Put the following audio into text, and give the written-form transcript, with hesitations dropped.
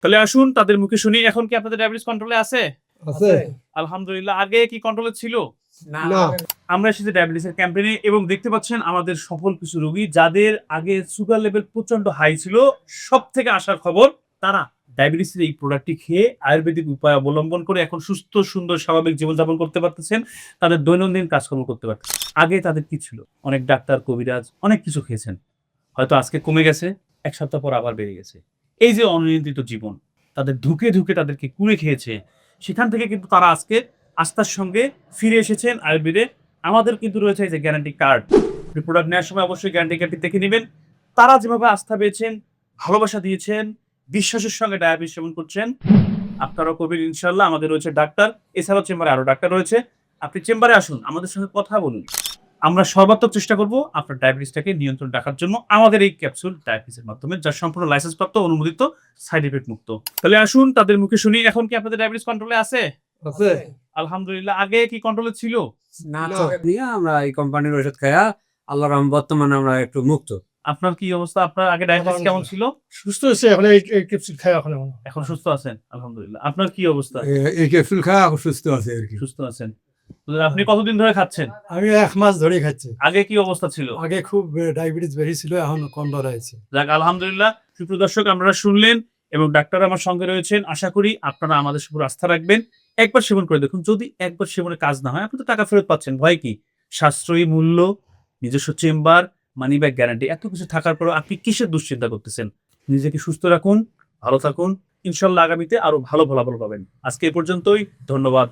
তাহলে আসুন তাদের মুখে শুনি, এখন কি আপনাদের ডায়াবেটিস কন্ট্রোলে আছে? আছে। আলহামদুলিল্লাহ। আগে কি কন্ট্রোলে ছিল? না। আমরা এসেছি ডায়াবেটিসের ক্যাম্পেইনে এবং দেখতে পাচ্ছেন আমাদের সফল কিছু রোগী যাদের আগে সুগার লেভেল প্রচন্ড হাই ছিল, সবথেকে আসার খবর তারা ডায়াবেটিসের এই প্রোডাক্টটি খেয়ে আয়ুর্বেদিক উপায় অবলম্বন করে এখন সুস্থ, সুন্দর, স্বাভাবিক জীবনযাপন করতে পারতেছেন। তাদের দৈনন্দিন কাজকর্ম করতে পারতেছেন। আগে তাদের কি ছিল? অনেক ডাক্তার, কবিরাজ অনেক কিছু খেয়েছেন। হয়তো আজকে কমে গেছে, ১ সপ্তাহ পর আবার বেড়ে গেছে। এই যে অনিয়ন্ত্রিত জীবন, তাদের ধুকে তাদেরকে কুরে খেয়েছে। সেখান থেকে কিন্তু তারা আজকে আস্থার সঙ্গে ফিরে এসেছেন আয়ুর্বেদে। আমাদের কিন্তু রয়েছে এই যে গ্যারান্টি কার্ড। আপনি প্রোডাক্ট নেওয়ার সময় অবশ্যই গ্যারান্টি কার্ডটি দেখে নিবেন। তারা যেভাবে আস্থা পেয়েছেন, ভালোবাসা দিয়েছেন, বিশ্বাসের সঙ্গে ডায়াবেটিস সেবন করছেন, আপনারাও করবেন ইনশাআল্লাহ। আমাদের রয়েছে ডাক্তার, এছাড়াও চেম্বারে আরো ডাক্তার রয়েছে। আপনি চেম্বারে আসুন, আমাদের সঙ্গে কথা বলুন। আমরা সর্বাত্মক চেষ্টা করব আপনার ডায়াবেটিসটাকে নিয়ন্ত্রণে রাখার জন্য আমাদের এই ক্যাপসুল ডায়াবেটিসের মাধ্যমে, যা সম্পূর্ণ লাইসেন্সপ্রাপ্ত, অনুমোদিত, সাইড ইফেক্ট মুক্ত। তাহলে আসুন তাদের মুখে শুনি, এখন কি আপনাদের ডায়াবেটিস কন্ট্রোলে আছে? আছে। আলহামদুলিল্লাহ। আগে কি কন্ট্রোলে ছিল? না। নিয়ে আমরা এই কোম্পানির ওষুধ খাইয়া আল্লাহর রহমতে বর্তমানে আমরা একটু মুক্ত। আপনার কি অবস্থা? আপনার আগে ডায়াবেটিস কেমন ছিল? সুস্থ হচ্ছে এখন, এই ক্যাপসুল খাই এখন। এখন সুস্থ আছেন? আলহামদুলিল্লাহ। আপনার কি অবস্থা? এই ক্যাপসুল খাওয়া এখন সুস্থ আছে আর কি। সুস্থ আছেন। তো আপনি কতদিন ধরে খাচ্ছেন? আমি 1 মাস ধরে খাচ্ছি। আগে কি অবস্থা ছিল? আগে খুব ডায়াবেটিস বেশি ছিল, এখন কম হয়েছে। যাক আলহামদুলিল্লাহ। সুপ্রিয় দর্শক, আপনারা শুনলেন এবং ডাক্তার আমার সঙ্গে রয়েছেন। আশা করি আপনারা আমাদের উপর আস্থা রাখবেন। একবার সেবন করে দেখুন। যদি একবার সেবনে কাজ না হয়, আপনি তো টাকা ফেরত পাচ্ছেন। ভয় কি? সাশ্রয়ী মূল্য, নিজস্ব চেম্বার, মানি ব্যাক গ্যারান্টি, এত কিছু থাকার পরেও আপনি কিসের দুশ্চিন্তা করতেছেন? নিজেকে সুস্থ রাখুন, ভালো থাকুন। ইনশাআল্লাহ আগামীতে আরো ভালো ফলাফল পাবেন। আজকে এ পর্যন্তই। ধন্যবাদ।